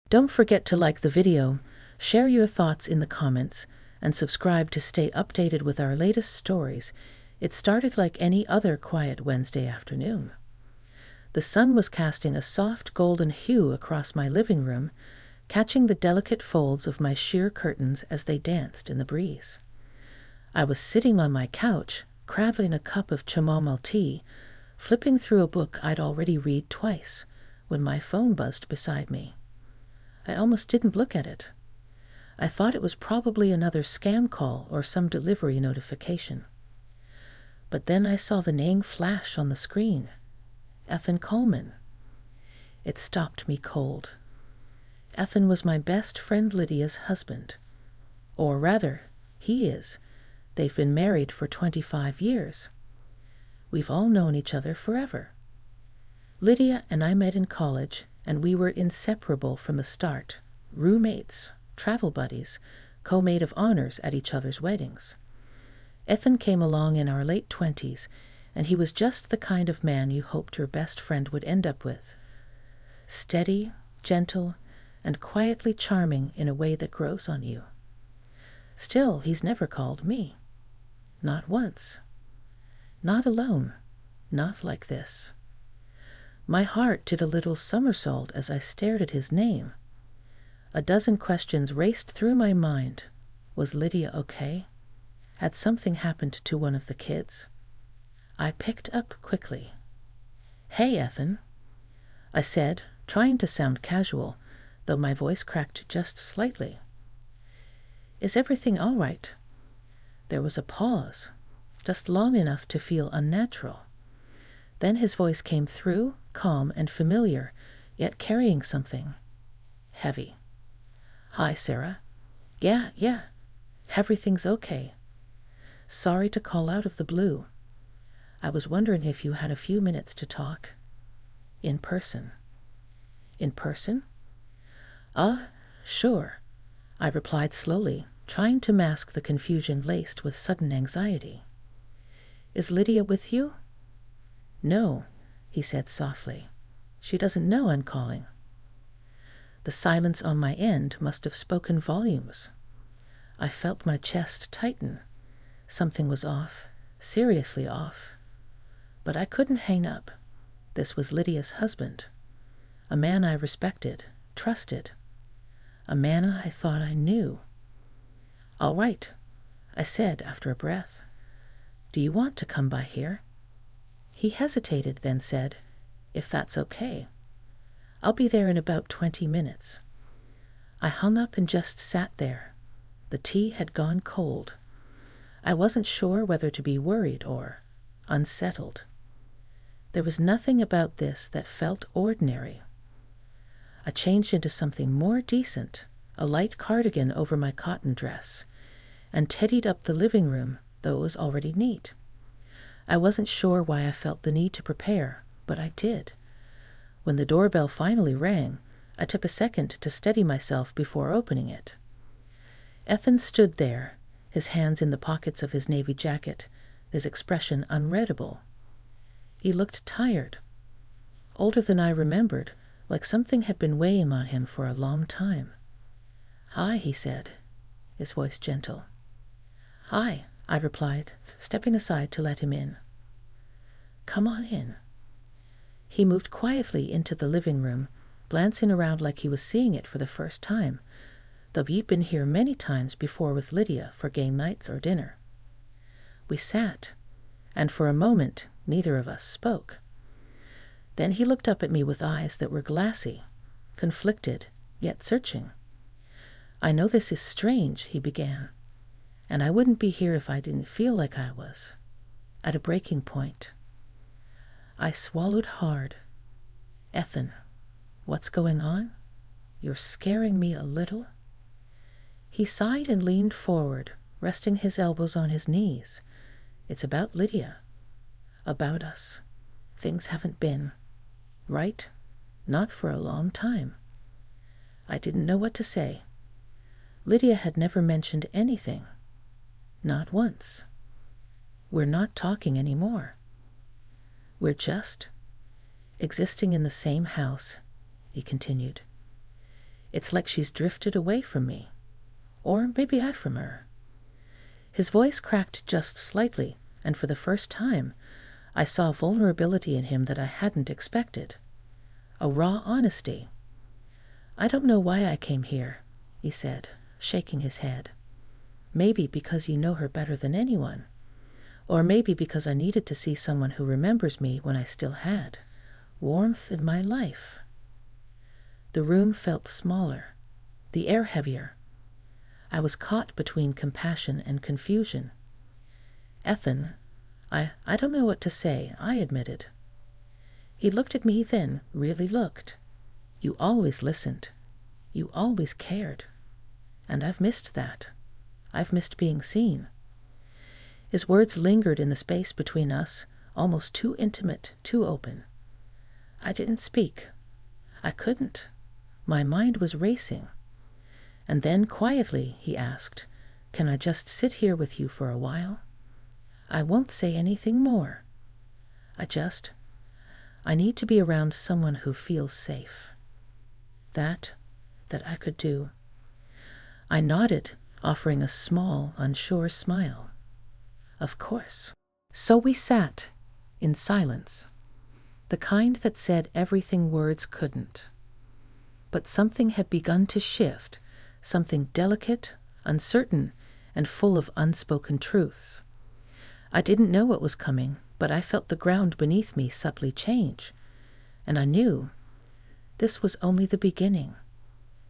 Don't forget to like the video, share your thoughts in the comments, and subscribe to stay updated with our latest stories. It started like any other quiet Wednesday afternoon. The sun was casting a soft golden hue across my living room, catching the delicate folds of my sheer curtains as they danced in the breeze. I was sitting on my couch, cradling a cup of chamomile tea, flipping through a book I'd already read twice, when my phone buzzed beside me. I almost didn't look at it. I thought it was probably another scam call or some delivery notification. But then I saw the name flash on the screen. Ethan Coleman. It stopped me cold. Ethan was my best friend Lydia's husband. Or rather, he is. They've been married for 25 years. We've all known each other forever. Lydia and I met in college, and we were inseparable from the start. Roommates, travel buddies, co-maid of honors at each other's weddings. Ethan came along in our late 20s, and he was just the kind of man you hoped your best friend would end up with. Steady, gentle, and quietly charming in a way that grows on you. Still, he's never called me. Not once. Not alone. Not like this. My heart did a little somersault as I stared at his name. A dozen questions raced through my mind. Was Lydia okay? Had something happened to one of the kids? I picked up quickly. "Hey, Ethan," I said, trying to sound casual, though my voice cracked just slightly. "Is everything all right?" There was a pause, just long enough to feel unnatural. Then his voice came through, calm and familiar, yet carrying something heavy. "Hi, Sarah. Yeah. Everything's okay. Sorry to call out of the blue. I was wondering if you had a few minutes to talk. In person." "In person?" Sure," I replied slowly, trying to mask the confusion laced with sudden anxiety. "Is Lydia with you?" "No," he said softly. "She doesn't know I'm calling." The silence on my end must have spoken volumes. I felt my chest tighten. Something was off, seriously off. But I couldn't hang up. This was Lydia's husband. A man I respected, trusted. A man I thought I knew. "All right," I said after a breath. "Do you want to come by here?" He hesitated, then said, "If that's okay. I'll be there in about 20 minutes." I hung up and just sat there. The tea had gone cold. I wasn't sure whether to be worried or unsettled. There was nothing about this that felt ordinary. I changed into something more decent, a light cardigan over my cotton dress, and tidied up the living room, though it was already neat. I wasn't sure why I felt the need to prepare, but I did. When the doorbell finally rang, I took a second to steady myself before opening it. Ethan stood there, his hands in the pockets of his navy jacket, his expression unreadable. He looked tired, older than I remembered, like something had been weighing on him for a long time. "Hi," he said, his voice gentle. "Hi," I replied, stepping aside to let him in. "Come on in." He moved quietly into the living room, glancing around like he was seeing it for the first time, though he'd been here many times before with Lydia for game nights or dinner. We sat, and for a moment neither of us spoke. Then he looked up at me with eyes that were glassy, conflicted, yet searching. "I know this is strange," he began, "and I wouldn't be here if I didn't feel like I was at a breaking point." I swallowed hard. "Ethan, what's going on? You're scaring me a little." He sighed and leaned forward, resting his elbows on his knees. "It's about Lydia. About us. Things haven't been right, not for a long time." I didn't know what to say. Lydia had never mentioned anything. Not once. "We're not talking anymore. We're just existing in the same house," he continued. It's like she's drifted away from me. Or maybe I from her. His voice cracked just slightly, and for the first time, I saw vulnerability in him that I hadn't expected. A raw honesty. I don't know why I came here, he said, shaking his head. Maybe because you know her better than anyone. Or maybe because I needed to see someone who remembers me when I still had warmth in my life. The room felt smaller, the air heavier. I was caught between compassion and confusion. Ethan, I don't know what to say, I admitted. He looked at me then, really looked. You always listened. You always cared. And I've missed that. I've missed being seen. His words lingered in the space between us, almost too intimate, too open. I didn't speak. I couldn't. My mind was racing. And then, quietly, he asked, "Can I just sit here with you for a while? I won't say anything more. I need to be around someone who feels safe." That I could do. I nodded, offering a small, unsure smile. Of course. So we sat, in silence, the kind that said everything words couldn't. But something had begun to shift, something delicate, uncertain, and full of unspoken truths. I didn't know what was coming, but I felt the ground beneath me subtly change, and I knew this was only the beginning.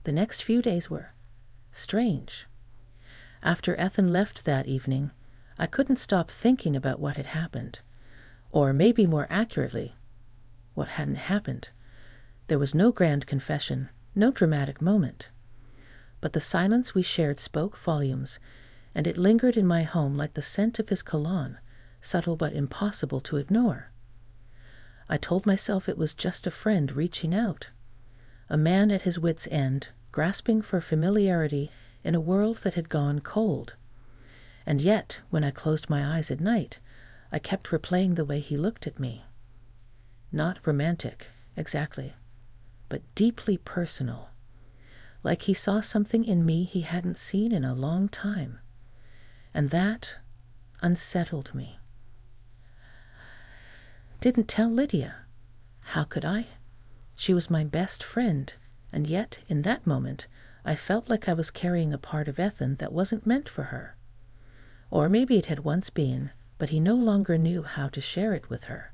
The next few days were strange. After Ethan left that evening, I couldn't stop thinking about what had happened, or maybe more accurately, what hadn't happened. There was no grand confession, no dramatic moment. But the silence we shared spoke volumes, and it lingered in my home like the scent of his cologne, subtle but impossible to ignore. I told myself it was just a friend reaching out, a man at his wit's end, grasping for familiarity in a world that had gone cold. And yet, when I closed my eyes at night, I kept replaying the way he looked at me. Not romantic, exactly, but deeply personal. Like he saw something in me he hadn't seen in a long time. And that unsettled me. Didn't tell Lydia. How could I? She was my best friend, and yet, in that moment, I felt like I was carrying a part of Ethan that wasn't meant for her. Or maybe it had once been, but he no longer knew how to share it with her.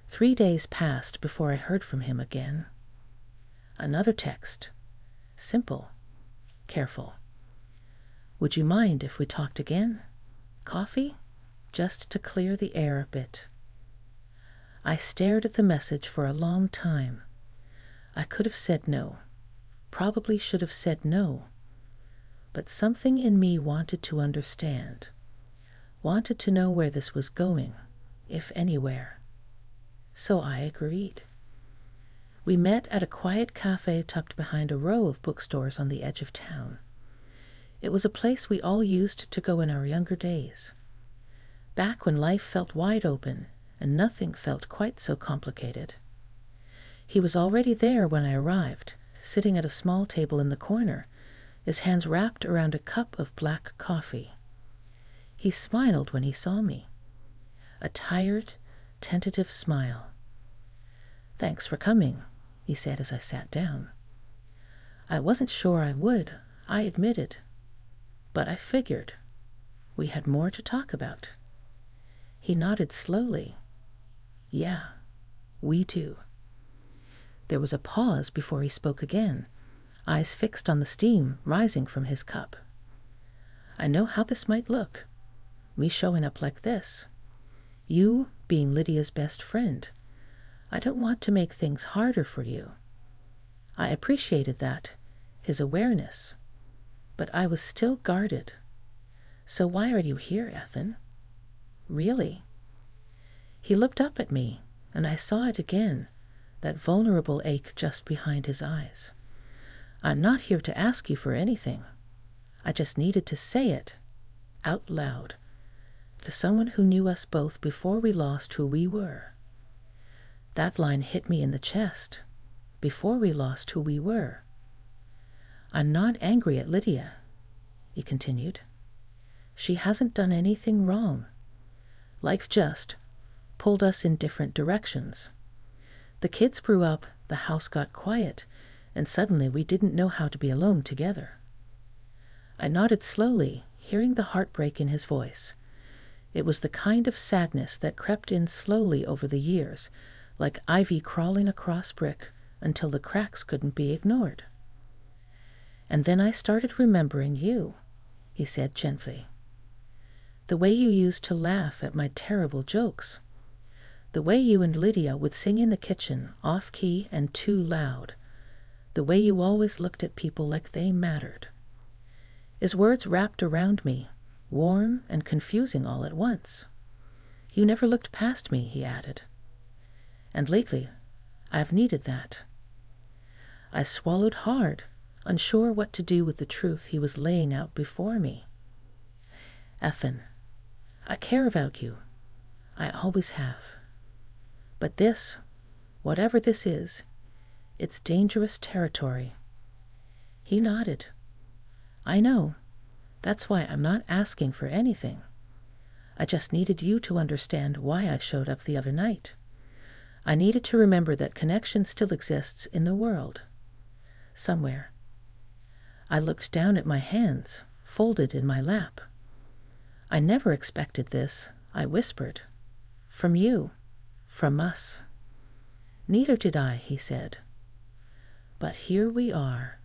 3 days passed before I heard from him again. Another text. Simple. Careful. "Would you mind if we talked again? Coffee? Just to clear the air a bit." I stared at the message for a long time. I could have said no. Probably should have said no. But something in me wanted to understand. Wanted to know where this was going, if anywhere. So I agreed. We met at a quiet cafe tucked behind a row of bookstores on the edge of town. It was a place we all used to go in our younger days. Back when life felt wide open and nothing felt quite so complicated. He was already there when I arrived, sitting at a small table in the corner, his hands wrapped around a cup of black coffee. He smiled when he saw me. A tired, tentative smile. "Thanks for coming," he said as I sat down. "I wasn't sure I would," I admitted. "But I figured. We had more to talk about." He nodded slowly. "Yeah, we do." There was a pause before he spoke again, eyes fixed on the steam rising from his cup. "I know how this might look, me showing up like this. You being Lydia's best friend. I don't want to make things harder for you." I appreciated that, his awareness. But I was still guarded. "So why are you here, Ethan? Really?" He looked up at me, and I saw it again, that vulnerable ache just behind his eyes. "I'm not here to ask you for anything. I just needed to say it, out loud, to someone who knew us both before we lost who we were." That line hit me in the chest. Before we lost who we were. I'm not angry at Lydia," he continued. "She hasn't done anything wrong. Life just pulled us in different directions. The kids grew up, the house got quiet, and suddenly we didn't know how to be alone together." I nodded slowly, hearing the heartbreak in his voice. It was the kind of sadness that crept in slowly over the years, like ivy crawling across brick until the cracks couldn't be ignored. "And then I started remembering you," he said gently. "The way you used to laugh at my terrible jokes. The way you and Lydia would sing in the kitchen, off-key and too loud. The way you always looked at people like they mattered." His words wrapped around me, warm and confusing all at once. "You never looked past me," he added. "And lately, I've needed that." I swallowed hard, unsure what to do with the truth he was laying out before me. "Ethan, I care about you. I always have. But this, whatever this is, it's dangerous territory." He nodded. "I know. That's why I'm not asking for anything. I just needed you to understand why I showed up the other night. I needed to remember that connection still exists in the world. Somewhere." I looked down at my hands, folded in my lap. "I never expected this," I whispered. "From you. From us." "Neither did I," he said. "But here we are."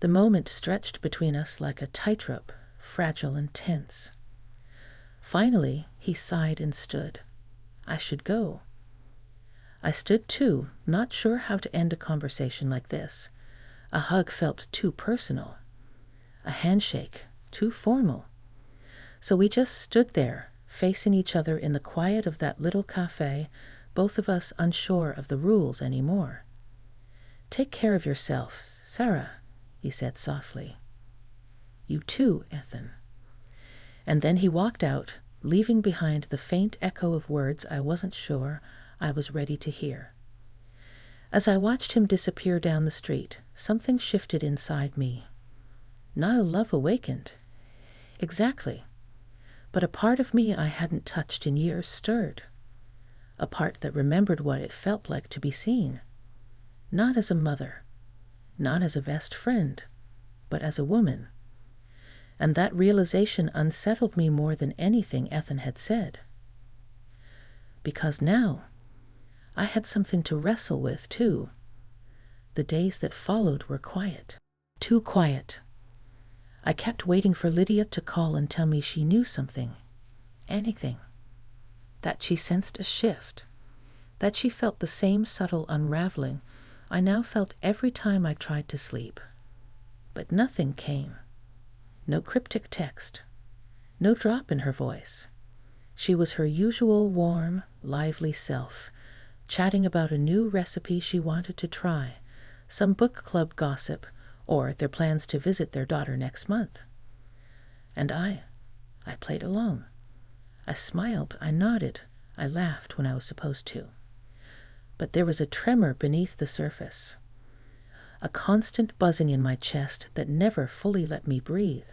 The moment stretched between us like a tightrope, fragile and tense. Finally, he sighed and stood. I should go. I stood too, not sure how to end a conversation like this. A hug felt too personal. A handshake, too formal. So we just stood there, facing each other in the quiet of that little cafe, both of us unsure of the rules anymore. "Take care of yourself, Sarah," he said softly. "You too, Ethan." And then he walked out, leaving behind the faint echo of words I wasn't sure I was ready to hear. As I watched him disappear down the street, something shifted inside me. Not a love awakened. Exactly. But a part of me I hadn't touched in years stirred. A part that remembered what it felt like to be seen. Not as a mother. Not as a best friend. But as a woman. And that realization unsettled me more than anything Ethan had said. Because now, I had something to wrestle with, too. The days that followed were quiet. Too quiet. I kept waiting for Lydia to call and tell me she knew something. Anything. That she sensed a shift. That she felt the same subtle unraveling I now felt every time I tried to sleep. But nothing came. No cryptic text. No drop in her voice. She was her usual warm, lively self, chatting about a new recipe she wanted to try, some book club gossip, or their plans to visit their daughter next month. And I played along. I smiled, I nodded, I laughed when I was supposed to. But there was a tremor beneath the surface. A constant buzzing in my chest that never fully let me breathe,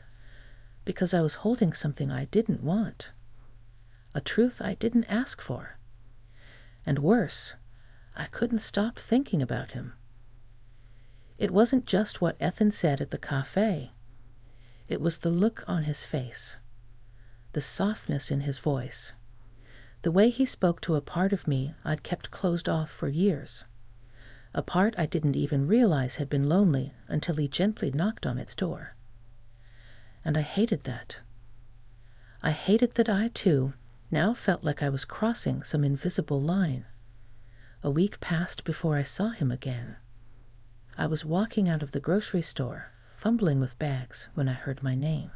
because I was holding something I didn't want. A truth I didn't ask for. And worse, I couldn't stop thinking about him. It wasn't just what Ethan said at the cafe. It was the look on his face, the softness in his voice, the way he spoke to a part of me I'd kept closed off for years, a part I didn't even realize had been lonely until he gently knocked on its door. And I hated that. I hated that I, too, now felt like I was crossing some invisible line. A week passed before I saw him again. I was walking out of the grocery store, fumbling with bags, when I heard my name.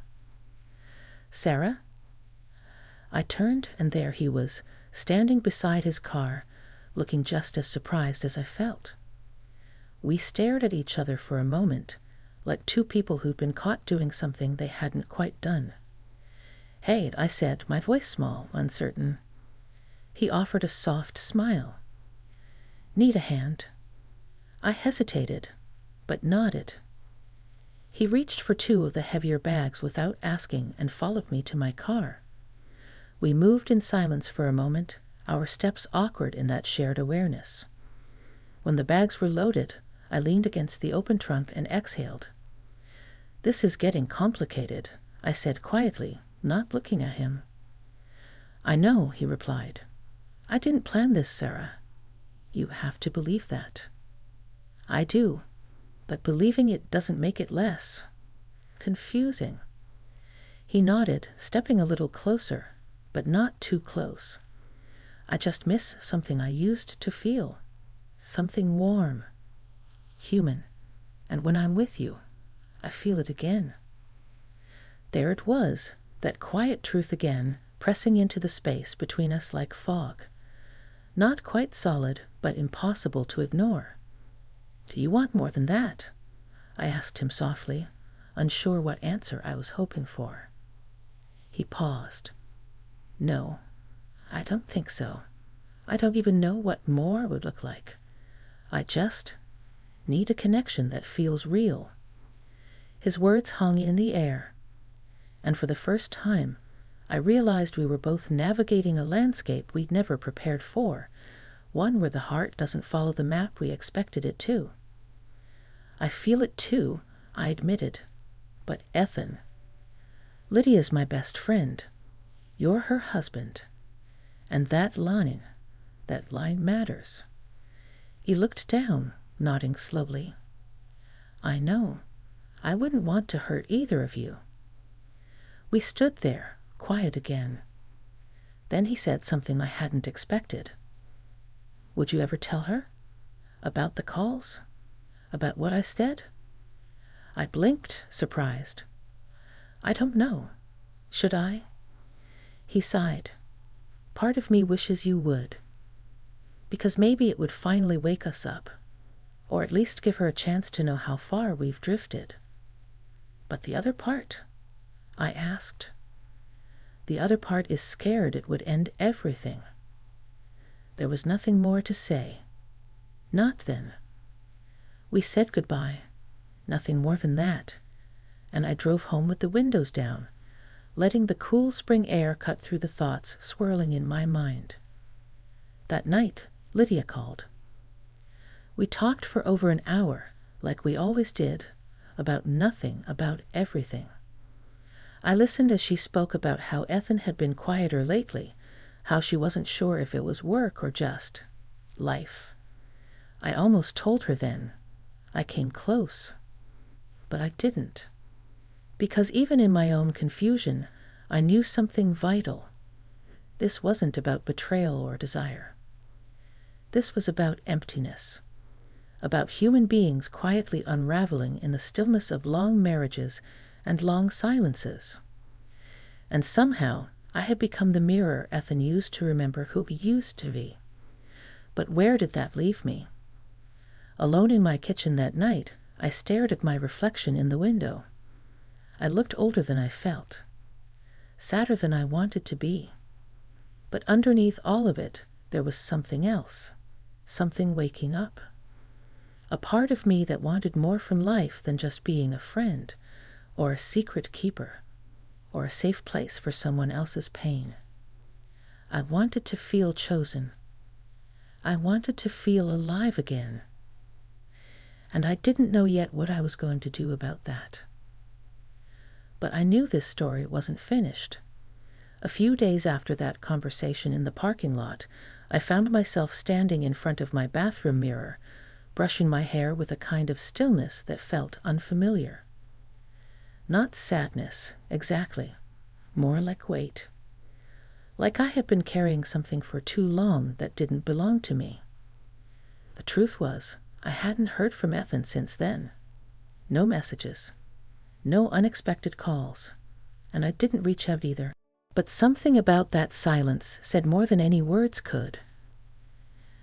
"Sarah?" I turned, and there he was, standing beside his car, looking just as surprised as I felt. We stared at each other for a moment, like two people who'd been caught doing something they hadn't quite done. "Hey," I said, my voice small, uncertain. He offered a soft smile. "Need a hand?" I hesitated, but nodded. He reached for 2 of the heavier bags without asking and followed me to my car. We moved in silence for a moment, our steps awkward in that shared awareness. When the bags were loaded, I leaned against the open trunk and exhaled. "This is getting complicated," I said quietly, not looking at him. "I know," he replied. "I didn't plan this, Sarah." "You have to believe that." "I do, but believing it doesn't make it less confusing." He nodded, stepping a little closer, but not too close. "I just miss something I used to feel. Something warm, human. And when I'm with you, I feel it again." There it was, that quiet truth again, pressing into the space between us like fog. Not quite solid, but impossible to ignore. "Do you want more than that?" I asked him softly, unsure what answer I was hoping for. He paused. "No, I don't think so. I don't even know what more would look like. I just need a connection that feels real." His words hung in the air, and for the first time, I realized we were both navigating a landscape we'd never prepared for, one where the heart doesn't follow the map we expected it to. "I feel it too," I admitted. "But Ethan, Lydia's my best friend. You're her husband. And that line matters." He looked down, nodding slowly. "I know. I wouldn't want to hurt either of you." We stood there, quiet again. Then he said something I hadn't expected. "Would you ever tell her? About the calls? About what I said?" I blinked, surprised. "I don't know. Should I?" He sighed. "Part of me wishes you would. Because maybe it would finally wake us up, or at least give her a chance to know how far we've drifted." "But the other part?" I asked. "The other part is scared it would end everything." There was nothing more to say. Not then. We said goodbye, nothing more than that, and I drove home with the windows down, letting the cool spring air cut through the thoughts swirling in my mind. That night, Lydia called. We talked for over an hour, like we always did, about nothing, about everything. I listened as she spoke about how Ethan had been quieter lately, how she wasn't sure if it was work or just life. I almost told her then. I came close. But I didn't. Because even in my own confusion, I knew something vital. This wasn't about betrayal or desire. This was about emptiness. About human beings quietly unraveling in the stillness of long marriages and long silences. And somehow, I had become the mirror Ethan used to remember who he used to be. But where did that leave me? Alone in my kitchen that night, I stared at my reflection in the window. I looked older than I felt, sadder than I wanted to be. But underneath all of it, there was something else, something waking up. A part of me that wanted more from life than just being a friend, or a secret keeper, or a safe place for someone else's pain. I wanted to feel chosen. I wanted to feel alive again. And I didn't know yet what I was going to do about that. But I knew this story wasn't finished. A few days after that conversation in the parking lot, I found myself standing in front of my bathroom mirror, brushing my hair with a kind of stillness that felt unfamiliar. Not sadness, exactly. More like weight. Like I had been carrying something for too long that didn't belong to me. The truth was, I hadn't heard from Ethan since then. No messages. No unexpected calls. And I didn't reach out either. But something about that silence said more than any words could.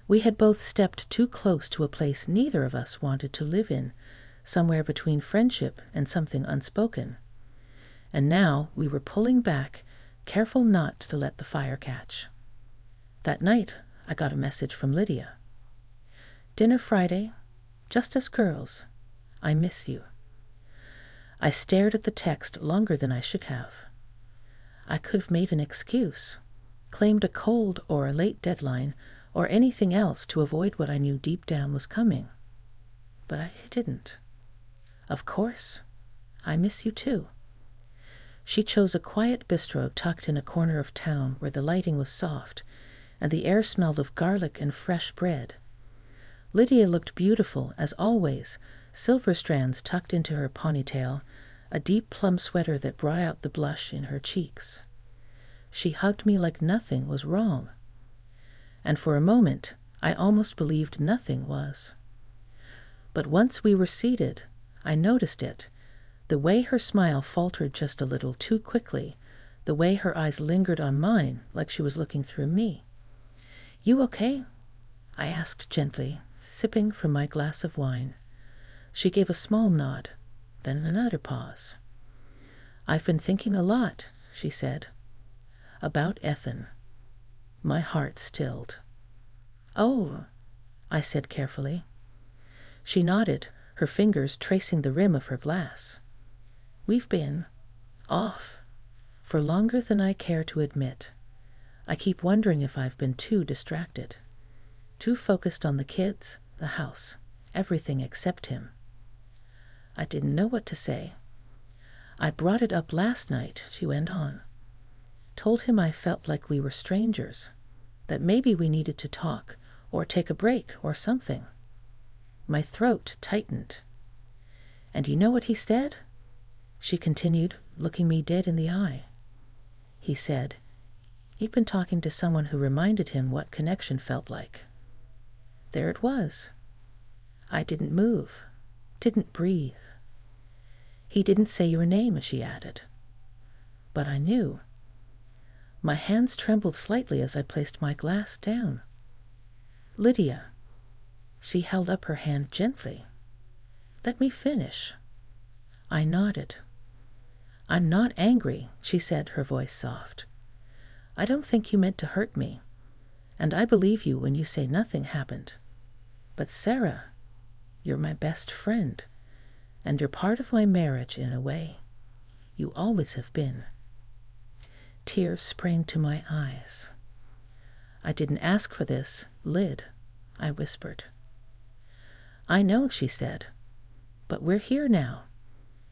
We had both stepped too close to a place neither of us wanted to live in, somewhere between friendship and something unspoken. And now we were pulling back, careful not to let the fire catch. That night, I got a message from Lydia. "Dinner Friday, just us girls. I miss you." I stared at the text longer than I should have. I could have made an excuse, claimed a cold or a late deadline, or anything else to avoid what I knew deep down was coming. But I didn't. Of course, I miss you too. She chose a quiet bistro tucked in a corner of town where the lighting was soft and the air smelled of garlic and fresh bread. Lydia looked beautiful, as always, silver strands tucked into her ponytail, a deep plum sweater that brought out the blush in her cheeks. She hugged me like nothing was wrong. And for a moment, I almost believed nothing was. But once we were seated, I noticed it, the way her smile faltered just a little too quickly, the way her eyes lingered on mine like she was looking through me. "You okay?" I asked gently, sipping from my glass of wine. She gave a small nod, then another pause. "I've been thinking a lot," she said, "about Ethan." My heart stilled. "Oh," I said carefully. She nodded, her fingers tracing the rim of her glass. "We've been off for longer than I care to admit. I keep wondering if I've been too distracted, too focused on the kids, the house, everything except him." I didn't know what to say. "I brought it up last night," she went on. "Told him I felt like we were strangers, that maybe we needed to talk or take a break or something." My throat tightened. "And you know what he said?" She continued, looking me dead in the eye. "He said he'd been talking to someone who reminded him what connection felt like." There it was. I didn't move, didn't breathe. "He didn't say your name," she added. But I knew. My hands trembled slightly as I placed my glass down. "Lydia." She held up her hand gently. "Let me finish." I nodded. "I'm not angry," she said, her voice soft. "I don't think you meant to hurt me, and I believe you when you say nothing happened. But Sarah, you're my best friend, and you're part of my marriage in a way. You always have been." Tears sprang to my eyes. "I didn't ask for this, Lyd," I whispered. "I know," she said, "but we're here now,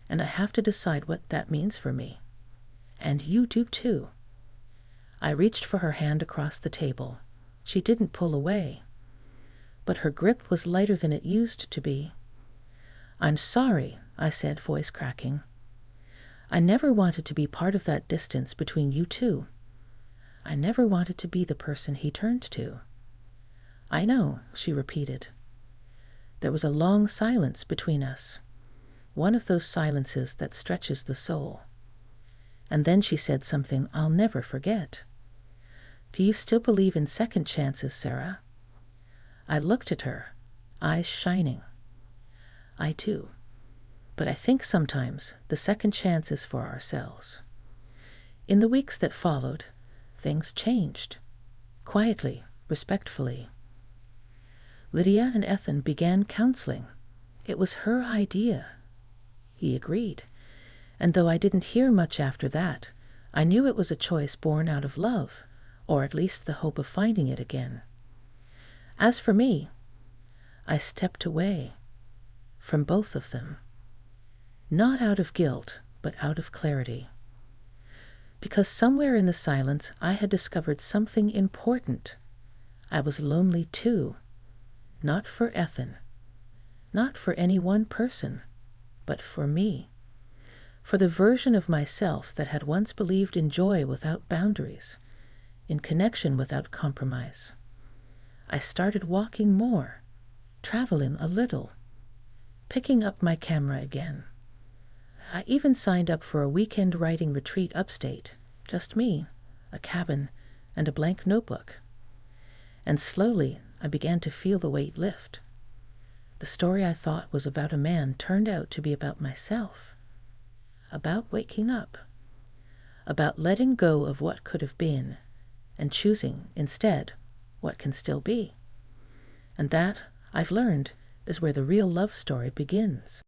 and I have to decide what that means for me. And you do too." I reached for her hand across the table. She didn't pull away, but her grip was lighter than it used to be. "I'm sorry," I said, voice cracking. "I never wanted to be part of that distance between you two. I never wanted to be the person he turned to." "I know," she repeated. There was a long silence between us, one of those silences that stretches the soul. And then she said something I'll never forget. "Do you still believe in second chances, Sarah?" I looked at her, eyes shining. "I do. But I think sometimes the second chance is for ourselves." In the weeks that followed, things changed. Quietly, respectfully. Lydia and Ethan began counseling. It was her idea. He agreed. And though I didn't hear much after that, I knew it was a choice born out of love, or at least the hope of finding it again. As for me, I stepped away from both of them. Not out of guilt, but out of clarity. Because somewhere in the silence I had discovered something important. I was lonely too. Not for Ethan. Not for any one person, but for me. For the version of myself that had once believed in joy without boundaries, in connection without compromise. I started walking more, traveling a little, picking up my camera again. I even signed up for a weekend writing retreat upstate, just me, a cabin, and a blank notebook. And slowly I began to feel the weight lift. The story I thought was about a man turned out to be about myself, about waking up, about letting go of what could have been and choosing instead what can still be. And that, I've learned, is where the real love story begins.